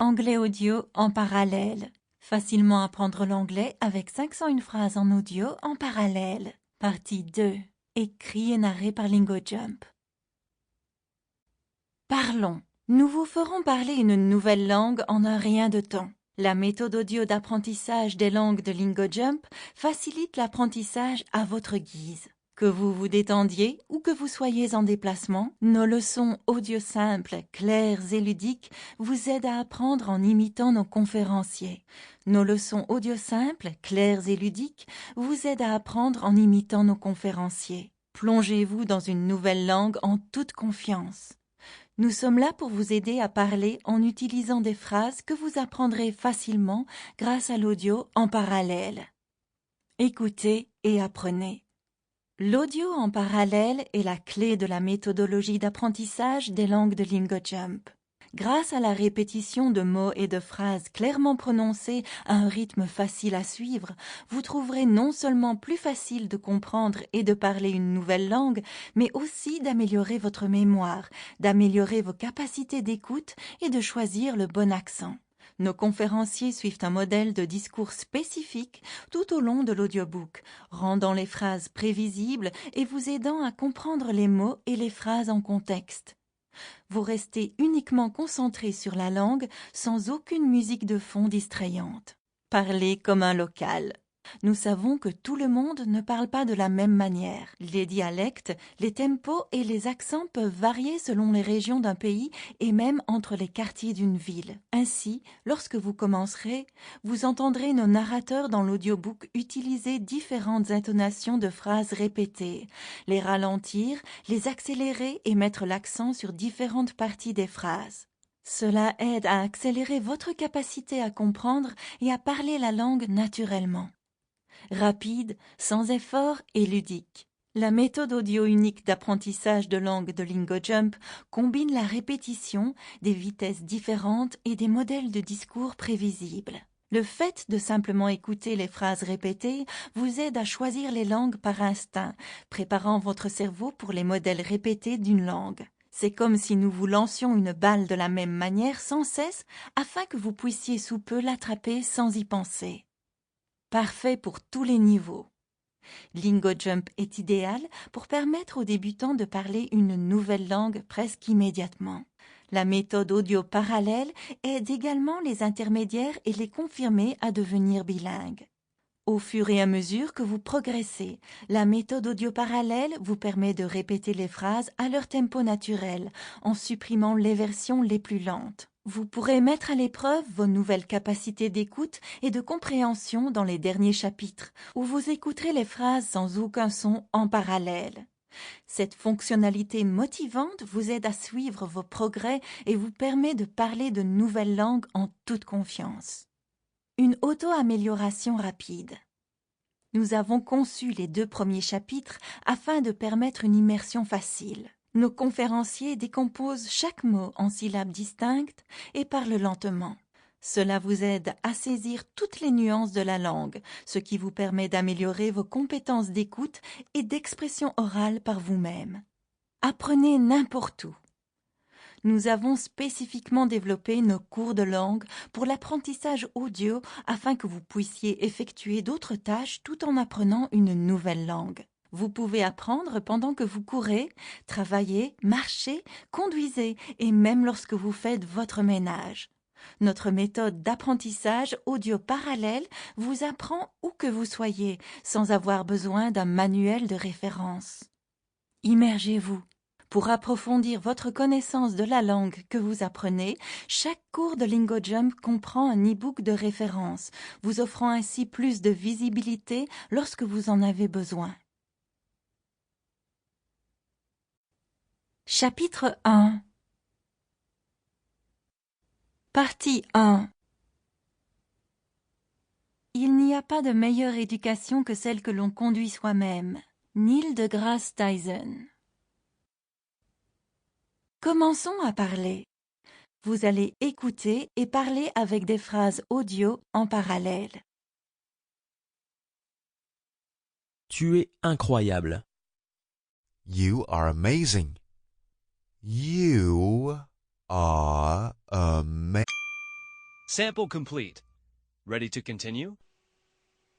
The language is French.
Anglais audio en parallèle. Facilement apprendre l'anglais avec 501 phrases en audio en parallèle. Partie 2. Écrit et narré par LingoJump. Parlons. Nous vous ferons parler une nouvelle langue en un rien de temps. La méthode audio d'apprentissage des langues de LingoJump facilite l'apprentissage à votre guise. Que vous vous détendiez ou que vous soyez en déplacement, nos leçons audio simples, claires et ludiques vous aident à apprendre en imitant nos conférenciers. Nos leçons audio simples, claires et ludiques vous aident à apprendre en imitant nos conférenciers. Plongez-vous dans une nouvelle langue en toute confiance. Nous sommes là pour vous aider à parler en utilisant des phrases que vous apprendrez facilement grâce à l'audio en parallèle. Écoutez et apprenez. L'audio en parallèle est la clé de la méthodologie d'apprentissage des langues de LingoJump. Grâce à la répétition de mots et de phrases clairement prononcés à un rythme facile à suivre, vous trouverez non seulement plus facile de comprendre et de parler une nouvelle langue, mais aussi d'améliorer votre mémoire, d'améliorer vos capacités d'écoute et de choisir le bon accent. Nos conférenciers suivent un modèle de discours spécifique tout au long de l'audiobook, rendant les phrases prévisibles et vous aidant à comprendre les mots et les phrases en contexte. Vous restez uniquement concentré sur la langue sans aucune musique de fond distrayante. Parlez comme un local. Nous savons que tout le monde ne parle pas de la même manière. Les dialectes, les tempos et les accents peuvent varier selon les régions d'un pays et même entre les quartiers d'une ville. Ainsi, lorsque vous commencerez, vous entendrez nos narrateurs dans l'audiobook utiliser différentes intonations de phrases répétées, les ralentir, les accélérer et mettre l'accent sur différentes parties des phrases. Cela aide à accélérer votre capacité à comprendre et à parler la langue naturellement. Rapide, sans effort et ludique. La méthode audio unique d'apprentissage de langue de LingoJump combine la répétition, des vitesses différentes et des modèles de discours prévisibles. Le fait de simplement écouter les phrases répétées vous aide à choisir les langues par instinct, préparant votre cerveau pour les modèles répétés d'une langue. C'est comme si nous vous lancions une balle de la même manière sans cesse afin que vous puissiez sous peu l'attraper sans y penser. Parfait pour tous les niveaux. LingoJump est idéal pour permettre aux débutants de parler une nouvelle langue presque immédiatement. La méthode audio parallèle aide également les intermédiaires et les confirmés à devenir bilingues. Au fur et à mesure que vous progressez, la méthode audio parallèle vous permet de répéter les phrases à leur tempo naturel, en supprimant les versions les plus lentes. Vous pourrez mettre à l'épreuve vos nouvelles capacités d'écoute et de compréhension dans les derniers chapitres, où vous écouterez les phrases sans aucun son en parallèle. Cette fonctionnalité motivante vous aide à suivre vos progrès et vous permet de parler de nouvelles langues en toute confiance. Une auto-amélioration rapide. Nous avons conçu les 2 premiers chapitres afin de permettre une immersion facile. Nos conférenciers décomposent chaque mot en syllabes distinctes et parlent lentement. Cela vous aide à saisir toutes les nuances de la langue, ce qui vous permet d'améliorer vos compétences d'écoute et d'expression orale par vous-même. Apprenez n'importe où. Nous avons spécifiquement développé nos cours de langue pour l'apprentissage audio afin que vous puissiez effectuer d'autres tâches tout en apprenant une nouvelle langue. Vous pouvez apprendre pendant que vous courez, travaillez, marchez, conduisez et même lorsque vous faites votre ménage. Notre méthode d'apprentissage audio parallèle vous apprend où que vous soyez sans avoir besoin d'un manuel de référence. Immergez-vous. Pour approfondir votre connaissance de la langue que vous apprenez, chaque cours de LingoJump comprend un e-book de référence, vous offrant ainsi plus de visibilité lorsque vous en avez besoin. Chapitre 1. Partie 1. Il n'y a pas de meilleure éducation que celle que l'on conduit soi-même. Neil deGrasse Tyson. Commençons à parler. Vous allez écouter et parler avec des phrases audio en parallèle. Tu es incroyable. You are amazing. You are amazing. Sample complete. Ready to continue?